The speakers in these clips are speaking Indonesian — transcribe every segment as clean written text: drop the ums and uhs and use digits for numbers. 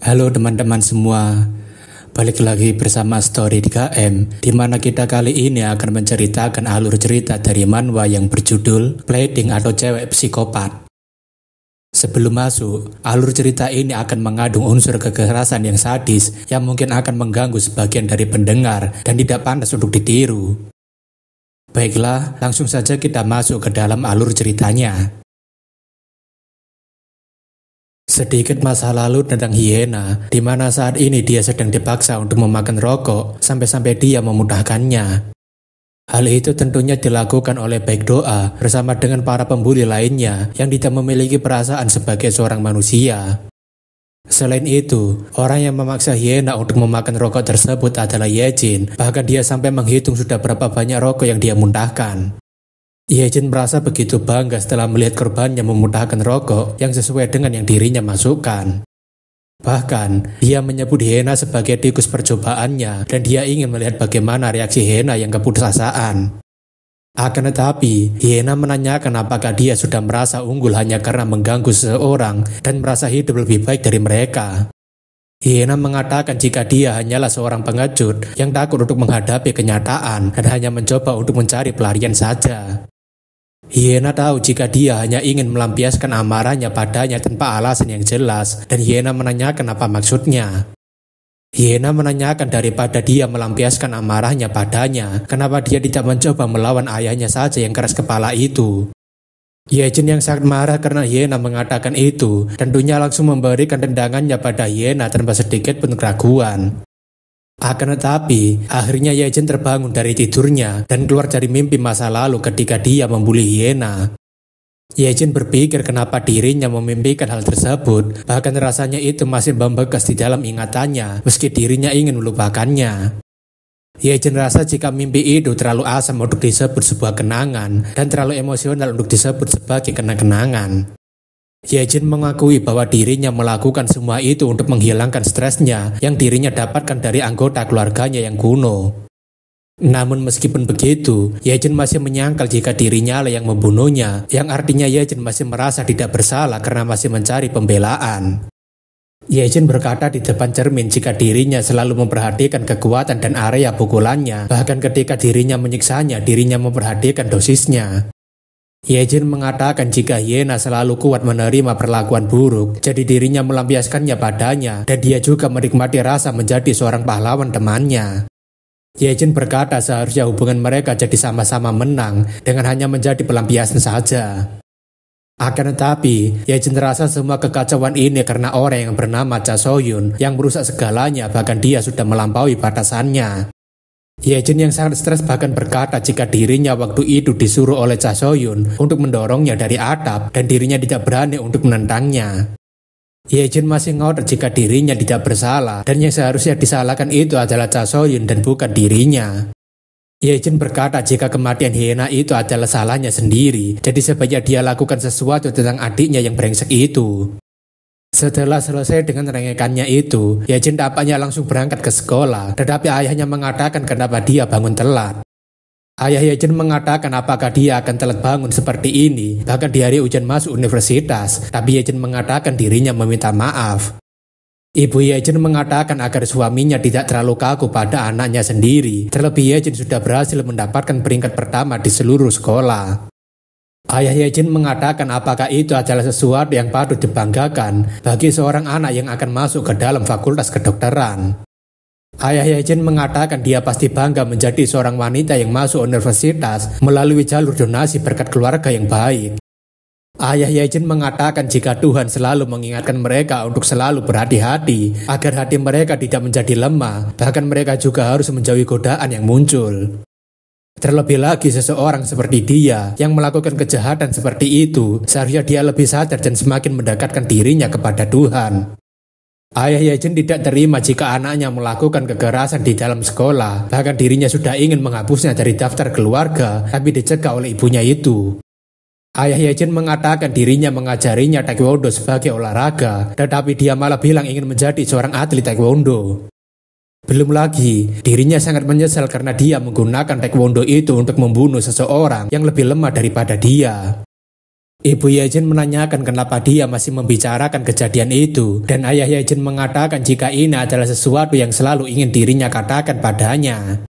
Halo teman-teman semua, balik lagi bersama Story 3M, di mana kita kali ini akan menceritakan alur cerita dari manhwa yang berjudul Playding atau Cewek Psikopat. Sebelum masuk, alur cerita ini akan mengandung unsur kekerasan yang sadis yang mungkin akan mengganggu sebagian dari pendengar dan tidak pantas untuk ditiru. Baiklah, langsung saja kita masuk ke dalam alur ceritanya. Sedikit masa lalu tentang Hyena, di mana saat ini dia sedang dipaksa untuk memakan rokok sampai-sampai dia memudahkannya. Hal itu tentunya dilakukan oleh Baik Doa bersama dengan para pembuli lainnya yang tidak memiliki perasaan sebagai seorang manusia. Selain itu, orang yang memaksa Hyena untuk memakan rokok tersebut adalah Yejin, bahkan dia sampai menghitung sudah berapa banyak rokok yang dia muntahkan. Yejin merasa begitu bangga setelah melihat korbannya memudahkan rokok yang sesuai dengan yang dirinya masukkan. Bahkan, dia menyebut Hyena sebagai tikus percobaannya dan dia ingin melihat bagaimana reaksi Hyena yang keputusasaan. Akan tetapi, Hyena menanyakan apakah dia sudah merasa unggul hanya karena mengganggu seseorang dan merasa hidup lebih baik dari mereka. Hyena mengatakan jika dia hanyalah seorang pengecut yang takut untuk menghadapi kenyataan dan hanya mencoba untuk mencari pelarian saja. Hyena tahu jika dia hanya ingin melampiaskan amarahnya padanya tanpa alasan yang jelas dan Hyena menanyakan apa maksudnya. Hyena menanyakan daripada dia melampiaskan amarahnya padanya, kenapa dia tidak mencoba melawan ayahnya saja yang keras kepala itu. Yejin yang sangat marah karena Hyena mengatakan itu, tentunya langsung memberikan tendangannya pada Hyena tanpa sedikit pun keraguan. Akan tetapi, akhirnya Yejin terbangun dari tidurnya dan keluar dari mimpi masa lalu ketika dia membuli Hyena. Yejin berpikir kenapa dirinya memimpikan hal tersebut, bahkan rasanya itu masih membekas di dalam ingatannya meski dirinya ingin melupakannya. Yejin rasa jika mimpi itu terlalu asam untuk disebut sebuah kenangan dan terlalu emosional untuk disebut sebagai kenang-kenangan. Yejin mengakui bahwa dirinya melakukan semua itu untuk menghilangkan stresnya yang dirinya dapatkan dari anggota keluarganya yang kuno. Namun meskipun begitu, Yejin masih menyangkal jika dirinya lah yang membunuhnya, yang artinya Yejin masih merasa tidak bersalah karena masih mencari pembelaan. Yejin berkata di depan cermin jika dirinya selalu memperhatikan kekuatan dan area pukulannya, bahkan ketika dirinya menyiksanya, dirinya memperhatikan dosisnya. Yejin mengatakan jika Hyena selalu kuat menerima perlakuan buruk, jadi dirinya melampiaskannya padanya, dan dia juga menikmati rasa menjadi seorang pahlawan temannya. Yejin berkata seharusnya hubungan mereka jadi sama-sama menang, dengan hanya menjadi pelampiasan saja. Akan tetapi, Yejin terasa semua kekacauan ini karena orang yang bernama Cha Soyun yang merusak segalanya, bahkan dia sudah melampaui batasannya. Yejin yang sangat stres bahkan berkata jika dirinya waktu itu disuruh oleh Cha Soyun untuk mendorongnya dari atap dan dirinya tidak berani untuk menentangnya. Yejin masih ngotot jika dirinya tidak bersalah dan yang seharusnya disalahkan itu adalah Cha Soyun dan bukan dirinya. Yejin berkata jika kematian Hyena itu adalah salahnya sendiri, jadi sebaiknya dia lakukan sesuatu tentang adiknya yang brengsek itu. Setelah selesai dengan rengekannya itu, Yejin tampaknya langsung berangkat ke sekolah, tetapi ayahnya mengatakan kenapa dia bangun telat. Ayah Yejin mengatakan apakah dia akan telat bangun seperti ini, bahkan di hari ujian masuk universitas, tapi Yejin mengatakan dirinya meminta maaf. Ibu Yejin mengatakan agar suaminya tidak terlalu kaku pada anaknya sendiri, terlebih Yejin sudah berhasil mendapatkan peringkat pertama di seluruh sekolah. Ayah Yejin mengatakan apakah itu adalah sesuatu yang patut dibanggakan bagi seorang anak yang akan masuk ke dalam fakultas kedokteran. Ayah Yejin mengatakan dia pasti bangga menjadi seorang wanita yang masuk universitas melalui jalur donasi berkat keluarga yang baik. Ayah Yejin mengatakan jika Tuhan selalu mengingatkan mereka untuk selalu berhati-hati agar hati mereka tidak menjadi lemah, bahkan mereka juga harus menjauhi godaan yang muncul. Terlebih lagi seseorang seperti dia yang melakukan kejahatan seperti itu, seharusnya dia lebih sadar dan semakin mendekatkan dirinya kepada Tuhan. Ayah Yejin tidak terima jika anaknya melakukan kekerasan di dalam sekolah, bahkan dirinya sudah ingin menghapusnya dari daftar keluarga, tapi dicegah oleh ibunya itu. Ayah Yejin mengatakan dirinya mengajarinya taekwondo sebagai olahraga, tetapi dia malah bilang ingin menjadi seorang atlet taekwondo. Belum lagi, dirinya sangat menyesal karena dia menggunakan taekwondo itu untuk membunuh seseorang yang lebih lemah daripada dia. Ibu Yejin menanyakan kenapa dia masih membicarakan kejadian itu, dan ayah Yejin mengatakan jika ini adalah sesuatu yang selalu ingin dirinya katakan padanya.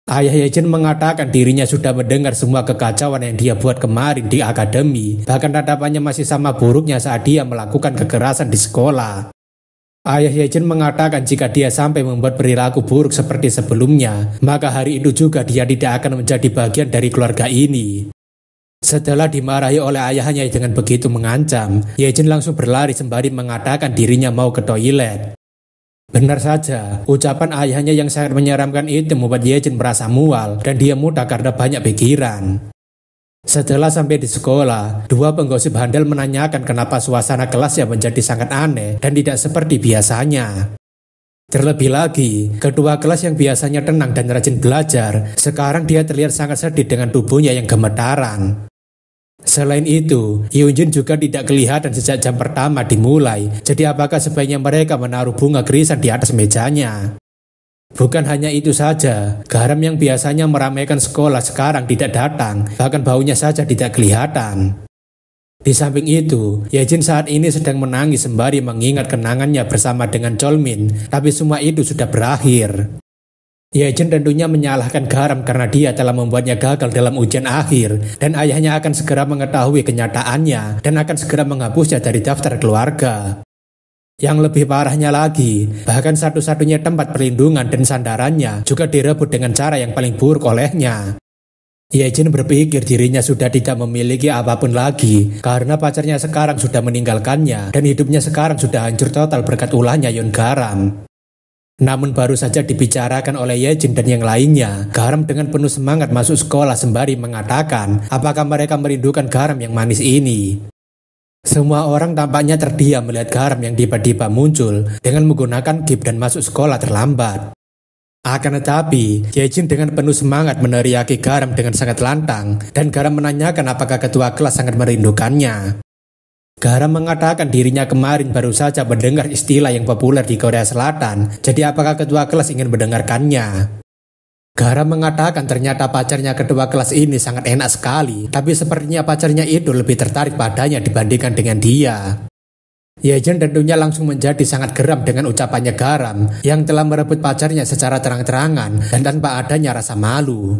Ayah Yejin mengatakan dirinya sudah mendengar semua kekacauan yang dia buat kemarin di akademi, bahkan tatapannya masih sama buruknya saat dia melakukan kekerasan di sekolah. Ayah Yejin mengatakan jika dia sampai membuat perilaku buruk seperti sebelumnya, maka hari itu juga dia tidak akan menjadi bagian dari keluarga ini. Setelah dimarahi oleh ayahnya dengan begitu mengancam, Yejin langsung berlari sembari mengatakan dirinya mau ke toilet. Benar saja, ucapan ayahnya yang sangat menyeramkan itu membuat Yejin merasa mual dan dia mudah karena banyak pikiran. Setelah sampai di sekolah, dua penggosip handal menanyakan kenapa suasana kelasnya menjadi sangat aneh dan tidak seperti biasanya. Terlebih lagi, kedua kelas yang biasanya tenang dan rajin belajar, sekarang dia terlihat sangat sedih dengan tubuhnya yang gemetaran. Selain itu, Hyunjin juga tidak kelihatan sejak jam pertama dimulai, jadi apakah sebaiknya mereka menaruh bunga kerisan di atas mejanya? Bukan hanya itu saja, garam yang biasanya meramaikan sekolah sekarang tidak datang, bahkan baunya saja tidak kelihatan. Di samping itu, Yejin saat ini sedang menangis sembari mengingat kenangannya bersama dengan Cholmin, tapi semua itu sudah berakhir. Yejin tentunya menyalahkan garam karena dia telah membuatnya gagal dalam ujian akhir, dan ayahnya akan segera mengetahui kenyataannya dan akan segera menghapusnya dari daftar keluarga. Yang lebih parahnya lagi, bahkan satu-satunya tempat perlindungan dan sandarannya juga direbut dengan cara yang paling buruk olehnya. Yejin berpikir dirinya sudah tidak memiliki apapun lagi karena pacarnya sekarang sudah meninggalkannya dan hidupnya sekarang sudah hancur total berkat ulahnya Yon Garam. Namun baru saja dibicarakan oleh Yejin dan yang lainnya, Garam dengan penuh semangat masuk sekolah sembari mengatakan apakah mereka merindukan garam yang manis ini. Semua orang tampaknya terdiam melihat Garam yang tiba-tiba muncul dengan menggunakan gift dan masuk sekolah terlambat. Akan tetapi, Yejin dengan penuh semangat meneriaki Garam dengan sangat lantang, dan Garam menanyakan apakah ketua kelas sangat merindukannya. Garam mengatakan dirinya kemarin baru saja mendengar istilah yang populer di Korea Selatan, jadi apakah ketua kelas ingin mendengarkannya? Garam mengatakan ternyata pacarnya ketua kelas ini sangat enak sekali, tapi sepertinya pacarnya itu lebih tertarik padanya dibandingkan dengan dia. Yejin tentunya langsung menjadi sangat geram dengan ucapannya Garam yang telah merebut pacarnya secara terang-terangan dan tanpa adanya rasa malu.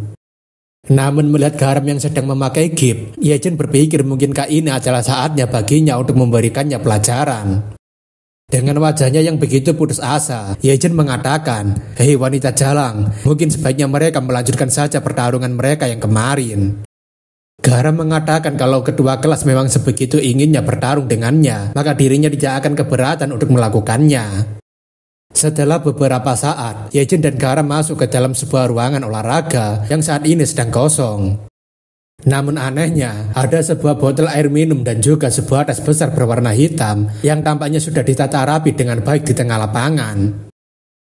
Namun melihat Garam yang sedang memakai gift, Yejin berpikir mungkinkah ini adalah saatnya baginya untuk memberikannya pelajaran. Dengan wajahnya yang begitu putus asa, Yejin mengatakan, "Hei wanita jalang, mungkin sebaiknya mereka melanjutkan saja pertarungan mereka yang kemarin." Garam mengatakan kalau ketua kelas memang sebegitu inginnya bertarung dengannya, maka dirinya tidak akan keberatan untuk melakukannya. Setelah beberapa saat, Yejin dan Garam masuk ke dalam sebuah ruangan olahraga yang saat ini sedang kosong. Namun anehnya, ada sebuah botol air minum dan juga sebuah tas besar berwarna hitam yang tampaknya sudah ditata rapi dengan baik di tengah lapangan.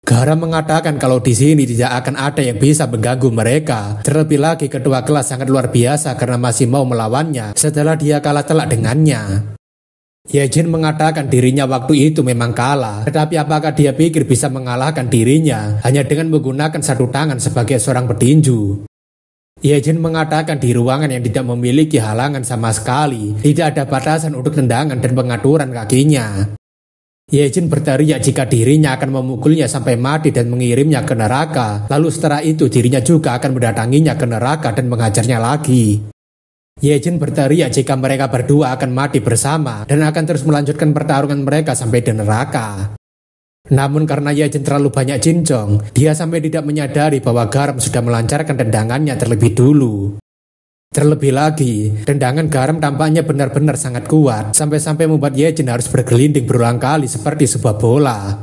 Garam mengatakan kalau di sini tidak akan ada yang bisa mengganggu mereka. Terlebih lagi ketua kelas sangat luar biasa karena masih mau melawannya setelah dia kalah telak dengannya. Yejin mengatakan dirinya waktu itu memang kalah, tetapi apakah dia pikir bisa mengalahkan dirinya hanya dengan menggunakan satu tangan sebagai seorang petinju? Yejin mengatakan di ruangan yang tidak memiliki halangan sama sekali, tidak ada batasan untuk tendangan dan pengaturan kakinya. Yejin berteriak jika dirinya akan memukulnya sampai mati dan mengirimnya ke neraka, lalu setelah itu dirinya juga akan mendatanginya ke neraka dan menghajarnya lagi. Yejin berteriak jika mereka berdua akan mati bersama dan akan terus melanjutkan pertarungan mereka sampai di neraka. Namun karena Yejin terlalu banyak cincong, dia sampai tidak menyadari bahwa Garam sudah melancarkan tendangannya terlebih dulu. Terlebih lagi, tendangan Garam tampaknya benar-benar sangat kuat, sampai-sampai membuat Yejin harus bergelinding berulang kali seperti sebuah bola.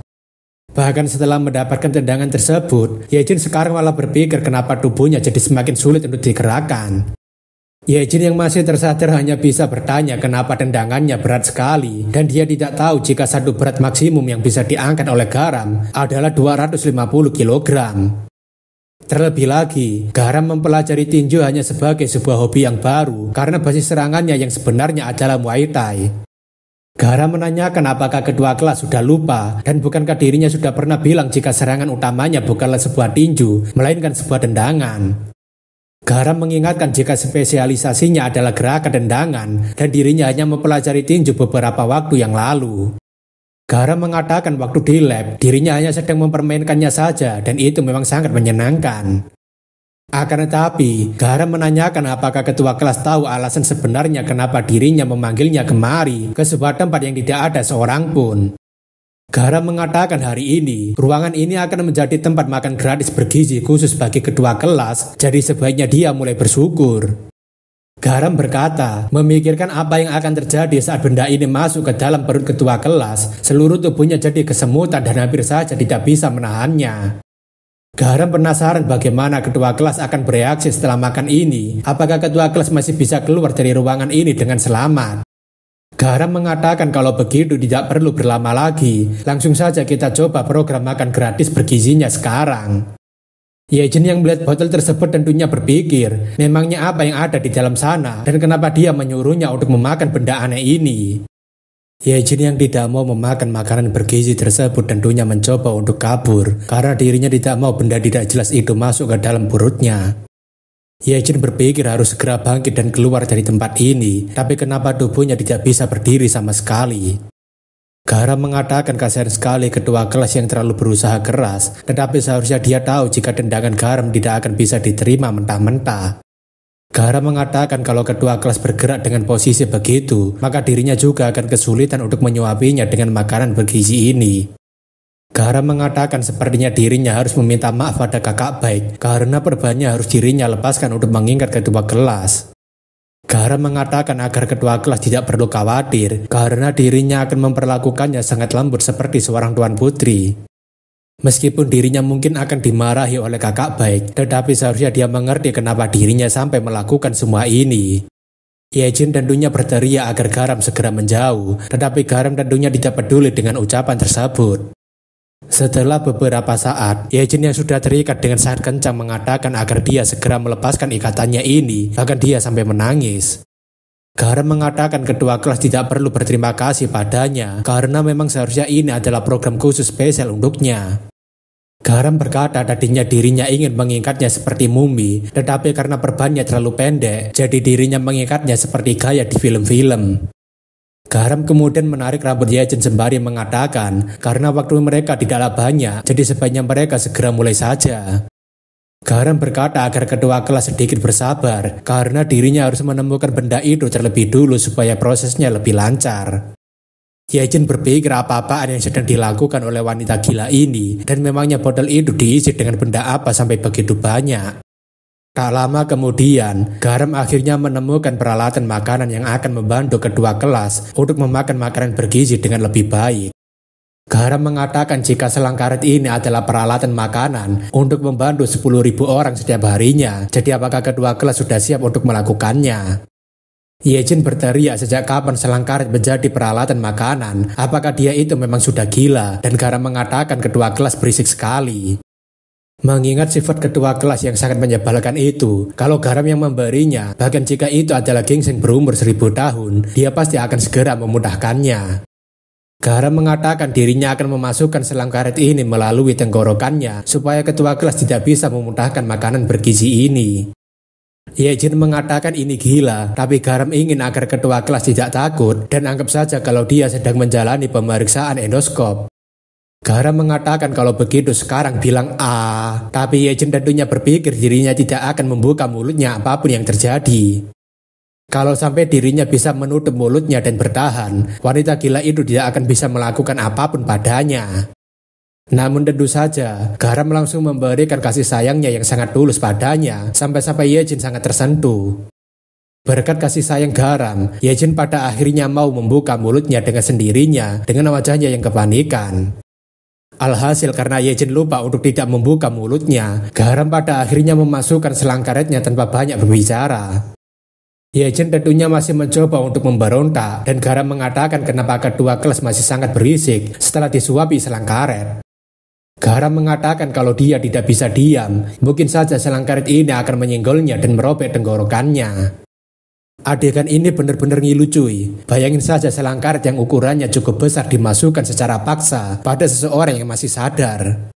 Bahkan setelah mendapatkan tendangan tersebut, Yejin sekarang malah berpikir kenapa tubuhnya jadi semakin sulit untuk digerakkan. Yejin yang masih tersadar hanya bisa bertanya kenapa tendangannya berat sekali, dan dia tidak tahu jika satu berat maksimum yang bisa diangkat oleh Garam adalah 250 kg. Terlebih lagi, Garam mempelajari tinju hanya sebagai sebuah hobi yang baru karena basis serangannya yang sebenarnya adalah Muay Thai. Garam menanyakan apakah kedua kelas sudah lupa dan bukankah dirinya sudah pernah bilang jika serangan utamanya bukanlah sebuah tinju, melainkan sebuah tendangan. Garam mengingatkan jika spesialisasinya adalah gerakan tendangan dan dirinya hanya mempelajari tinju beberapa waktu yang lalu. Garam mengatakan waktu di lab, dirinya hanya sedang mempermainkannya saja dan itu memang sangat menyenangkan. Akan tetapi, Garam menanyakan apakah ketua kelas tahu alasan sebenarnya kenapa dirinya memanggilnya kemari ke sebuah tempat yang tidak ada seorang pun. Garam mengatakan hari ini, ruangan ini akan menjadi tempat makan gratis bergizi khusus bagi ketua kelas, jadi sebaiknya dia mulai bersyukur. Garam berkata, memikirkan apa yang akan terjadi saat benda ini masuk ke dalam perut ketua kelas, seluruh tubuhnya jadi kesemutan dan hampir saja tidak bisa menahannya. Garam penasaran bagaimana ketua kelas akan bereaksi setelah makan ini, apakah ketua kelas masih bisa keluar dari ruangan ini dengan selamat. Garam mengatakan kalau begitu tidak perlu berlama lagi, langsung saja kita coba program makan gratis bergizinya sekarang. Yejin yang melihat botol tersebut tentunya berpikir, memangnya apa yang ada di dalam sana dan kenapa dia menyuruhnya untuk memakan benda aneh ini. Yejin yang tidak mau memakan makanan bergizi tersebut tentunya mencoba untuk kabur, karena dirinya tidak mau benda tidak jelas itu masuk ke dalam perutnya. Yejin berpikir harus segera bangkit dan keluar dari tempat ini, tapi kenapa tubuhnya tidak bisa berdiri sama sekali. Garam mengatakan kasihan sekali ketua kelas yang terlalu berusaha keras, tetapi seharusnya dia tahu jika tendangan Garam tidak akan bisa diterima mentah-mentah. Garam mengatakan kalau ketua kelas bergerak dengan posisi begitu, maka dirinya juga akan kesulitan untuk menyuapinya dengan makanan bergizi ini. Garam mengatakan sepertinya dirinya harus meminta maaf pada kakak baik karena perbannya harus dirinya lepaskan untuk mengingat ketua kelas. Garam mengatakan agar ketua kelas tidak perlu khawatir karena dirinya akan memperlakukannya sangat lembut seperti seorang tuan putri. Meskipun dirinya mungkin akan dimarahi oleh kakak baik, tetapi seharusnya dia mengerti kenapa dirinya sampai melakukan semua ini. Yejin tentunya berteriak agar Garam segera menjauh, tetapi Garam tentunya tidak peduli dengan ucapan tersebut. Setelah beberapa saat, Yejin yang sudah terikat dengan sangat kencang mengatakan agar dia segera melepaskan ikatannya ini, bahkan dia sampai menangis. Garam mengatakan ketua kelas tidak perlu berterima kasih padanya, karena memang seharusnya ini adalah program khusus spesial untuknya. Garam berkata tadinya dirinya ingin mengikatnya seperti mumi, tetapi karena perbannya terlalu pendek, jadi dirinya mengikatnya seperti gaya di film-film. Garam kemudian menarik rambut Yejin sembari mengatakan, karena waktu mereka tidaklah banyak, jadi sebaiknya mereka segera mulai saja. Garam berkata agar ketua kelas sedikit bersabar, karena dirinya harus menemukan benda itu terlebih dulu supaya prosesnya lebih lancar. Yejin berpikir apa-apaan yang sedang dilakukan oleh wanita gila ini, dan memangnya botol itu diisi dengan benda apa sampai begitu banyak. Tak lama kemudian, Garam akhirnya menemukan peralatan makanan yang akan membantu ketua kelas untuk memakan makanan bergizi dengan lebih baik. Garam mengatakan jika selang karet ini adalah peralatan makanan untuk membantu 10.000 orang setiap harinya, jadi apakah ketua kelas sudah siap untuk melakukannya? Yejin berteriak sejak kapan selang karet menjadi peralatan makanan, apakah dia itu memang sudah gila, dan Garam mengatakan ketua kelas berisik sekali. Mengingat sifat ketua kelas yang sangat menyebalkan itu, kalau Garam yang memberinya, bahkan jika itu adalah ginseng berumur 1000 tahun, dia pasti akan segera memudahkannya. Garam mengatakan dirinya akan memasukkan selang karet ini melalui tenggorokannya, supaya ketua kelas tidak bisa memudahkan makanan bergizi ini. Yejin mengatakan ini gila, tapi Garam ingin agar ketua kelas tidak takut, dan anggap saja kalau dia sedang menjalani pemeriksaan endoskop. Garam mengatakan kalau begitu sekarang bilang A, tapi Yejin tentunya berpikir dirinya tidak akan membuka mulutnya apapun yang terjadi. Kalau sampai dirinya bisa menutup mulutnya dan bertahan, wanita gila itu tidak akan bisa melakukan apapun padanya. Namun tentu saja, Garam langsung memberikan kasih sayangnya yang sangat tulus padanya, sampai-sampai Yejin sangat tersentuh. Berkat kasih sayang Garam, Yejin pada akhirnya mau membuka mulutnya dengan sendirinya dengan wajahnya yang kepanikan. Alhasil karena Yejin lupa untuk tidak membuka mulutnya, Garam pada akhirnya memasukkan selang karetnya tanpa banyak berbicara. Yejin tentunya masih mencoba untuk memberontak, dan Garam mengatakan kenapa ketua kelas masih sangat berisik setelah disuapi selang karet. Garam mengatakan kalau dia tidak bisa diam, mungkin saja selang karet ini akan menyenggolnya dan merobek tenggorokannya. Adegan ini benar-benar ngilu cuy. Bayangin saja selang karet yang ukurannya cukup besar dimasukkan secara paksa pada seseorang yang masih sadar.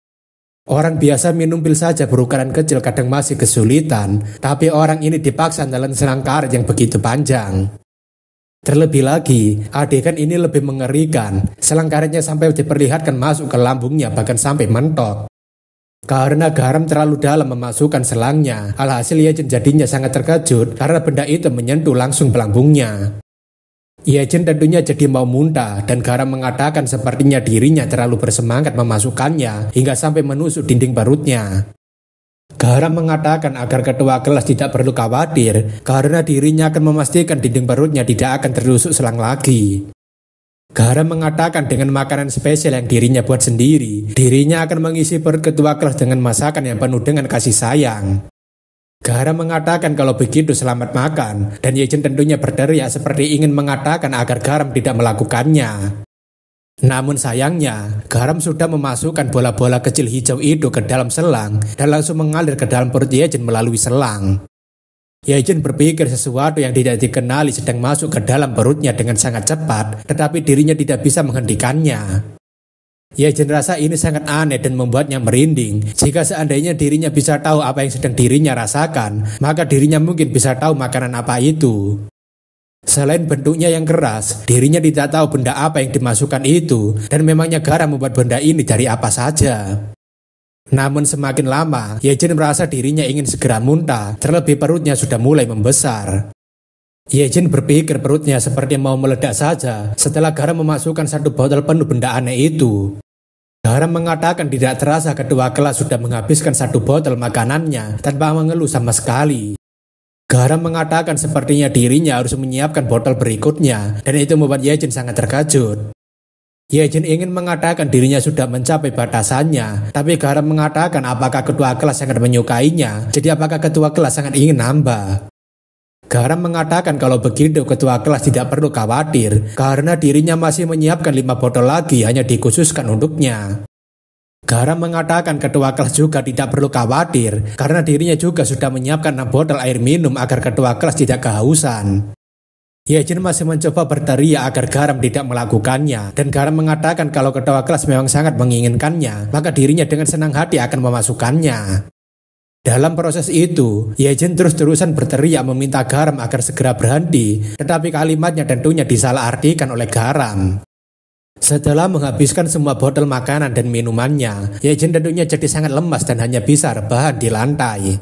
Orang biasa minum pil saja berukuran kecil kadang masih kesulitan, tapi orang ini dipaksa dalam selang karet yang begitu panjang. Terlebih lagi, adegan ini lebih mengerikan. Selang karetnya sampai diperlihatkan masuk ke lambungnya, bahkan sampai mentok. Karena garam terlalu dalam memasukkan selangnya, alhasil Ye-jin jadinya sangat terkejut karena benda itu menyentuh langsung lambungnya. Ye-jin tentunya jadi mau muntah dan garam mengatakan sepertinya dirinya terlalu bersemangat memasukkannya hingga sampai menusuk dinding perutnya. Garam mengatakan agar ketua kelas tidak perlu khawatir karena dirinya akan memastikan dinding perutnya tidak akan tertusuk selang lagi. Garam mengatakan dengan makanan spesial yang dirinya buat sendiri, dirinya akan mengisi perut ketua kelas dengan masakan yang penuh dengan kasih sayang. Garam mengatakan kalau begitu selamat makan, dan Ye-jin tentunya berteriak seperti ingin mengatakan agar Garam tidak melakukannya. Namun sayangnya, Garam sudah memasukkan bola-bola kecil hijau itu ke dalam selang dan langsung mengalir ke dalam perut Ye-jin melalui selang. Ye-jin berpikir sesuatu yang tidak dikenali sedang masuk ke dalam perutnya dengan sangat cepat, tetapi dirinya tidak bisa menghentikannya. Ye-jin rasa ini sangat aneh dan membuatnya merinding. Jika seandainya dirinya bisa tahu apa yang sedang dirinya rasakan, maka dirinya mungkin bisa tahu makanan apa itu. Selain bentuknya yang keras, dirinya tidak tahu benda apa yang dimasukkan itu, dan memangnya Garam membuat benda ini dari apa saja. Namun semakin lama, Ye-jin merasa dirinya ingin segera muntah, terlebih perutnya sudah mulai membesar. Ye-jin berpikir perutnya seperti mau meledak saja setelah Garam memasukkan satu botol penuh benda aneh itu. Garam mengatakan tidak terasa ketua kelas sudah menghabiskan satu botol makanannya tanpa mengeluh sama sekali. Garam mengatakan sepertinya dirinya harus menyiapkan botol berikutnya, dan itu membuat Ye-jin sangat terkejut. Ye-jin ingin mengatakan dirinya sudah mencapai batasannya, tapi Garam mengatakan apakah ketua kelas sangat menyukainya, jadi apakah ketua kelas sangat ingin nambah. Garam mengatakan kalau begitu ketua kelas tidak perlu khawatir karena dirinya masih menyiapkan 5 botol lagi hanya dikhususkan untuknya. Garam mengatakan ketua kelas juga tidak perlu khawatir karena dirinya juga sudah menyiapkan 6 botol air minum agar ketua kelas tidak kehausan. Ye-jin masih mencoba berteriak agar Garam tidak melakukannya, dan Garam mengatakan kalau ketua kelas memang sangat menginginkannya, maka dirinya dengan senang hati akan memasukkannya. Dalam proses itu, Ye-jin terus-terusan berteriak meminta Garam agar segera berhenti, tetapi kalimatnya tentunya disalahartikan oleh Garam. Setelah menghabiskan semua botol makanan dan minumannya, Ye-jin tentunya jadi sangat lemas dan hanya bisa rebahan di lantai.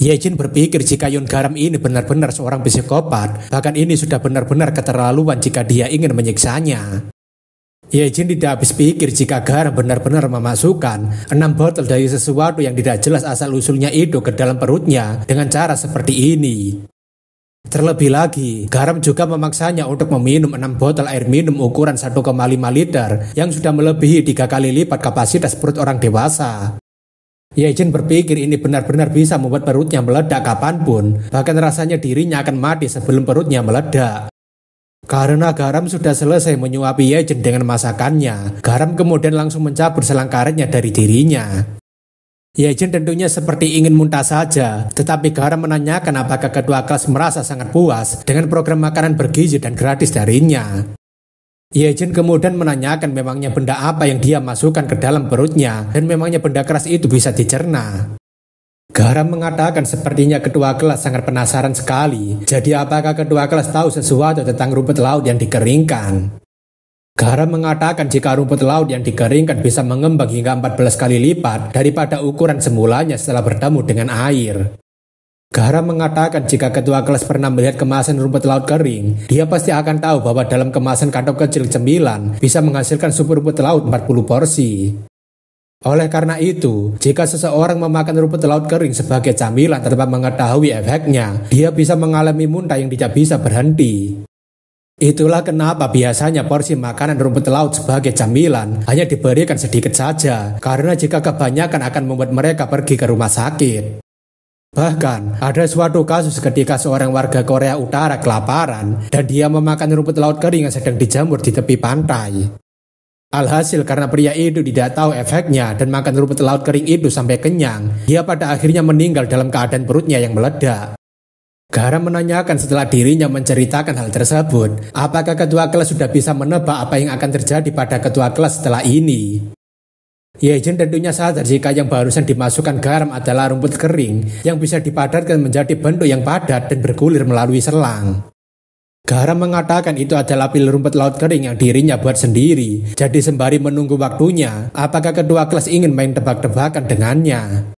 Ye-jin berpikir jika Yun Garam ini benar-benar seorang psikopat, bahkan ini sudah benar-benar keterlaluan jika dia ingin menyiksanya. Ye-jin tidak habis pikir jika Garam benar-benar memasukkan 6 botol dari sesuatu yang tidak jelas asal-usulnya itu ke dalam perutnya dengan cara seperti ini. Terlebih lagi, Garam juga memaksanya untuk meminum 6 botol air minum ukuran 1,5 liter yang sudah melebihi 3 kali lipat kapasitas perut orang dewasa. Ye-jin berpikir ini benar-benar bisa membuat perutnya meledak kapanpun, bahkan rasanya dirinya akan mati sebelum perutnya meledak. Karena Garam sudah selesai menyuapi Ye-jin dengan masakannya, Garam kemudian langsung mencabut selang karetnya dari dirinya. Ye-jin tentunya seperti ingin muntah saja, tetapi Garam menanyakan apakah ketua kelas merasa sangat puas dengan program makanan bergizi dan gratis darinya. Ye-jin kemudian menanyakan memangnya benda apa yang dia masukkan ke dalam perutnya, dan memangnya benda keras itu bisa dicerna. Garam mengatakan sepertinya ketua kelas sangat penasaran sekali. Jadi apakah ketua kelas tahu sesuatu tentang rumput laut yang dikeringkan? Garam mengatakan jika rumput laut yang dikeringkan bisa mengembang hingga 14 kali lipat daripada ukuran semulanya setelah bertemu dengan air. Garam mengatakan jika ketua kelas pernah melihat kemasan rumput laut kering, dia pasti akan tahu bahwa dalam kemasan kantong kecil cemilan bisa menghasilkan sup rumput laut 40 porsi. Oleh karena itu, jika seseorang memakan rumput laut kering sebagai camilan tanpa mengetahui efeknya, dia bisa mengalami muntah yang tidak bisa berhenti. Itulah kenapa biasanya porsi makanan rumput laut sebagai camilan hanya diberikan sedikit saja, karena jika kebanyakan akan membuat mereka pergi ke rumah sakit. Bahkan, ada suatu kasus ketika seorang warga Korea Utara kelaparan dan dia memakan rumput laut kering yang sedang dijamur di tepi pantai. Alhasil karena pria itu tidak tahu efeknya dan makan rumput laut kering itu sampai kenyang, dia pada akhirnya meninggal dalam keadaan perutnya yang meledak. Garam menanyakan setelah dirinya menceritakan hal tersebut, apakah ketua kelas sudah bisa menebak apa yang akan terjadi pada ketua kelas setelah ini. Ye-jin tentunya sadar jika yang barusan dimasukkan garam adalah rumput kering yang bisa dipadatkan menjadi bentuk yang padat dan bergulir melalui selang. Garam mengatakan itu adalah pil rumput laut kering yang dirinya buat sendiri. Jadi sembari menunggu waktunya, apakah kedua kelas ingin main tebak-tebakan dengannya?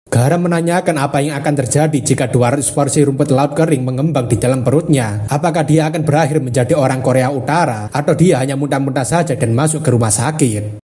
Garam menanyakan apa yang akan terjadi jika 200 porsi rumput laut kering mengembang di dalam perutnya. Apakah dia akan berakhir menjadi orang Korea Utara atau dia hanya muntah-muntah saja dan masuk ke rumah sakit?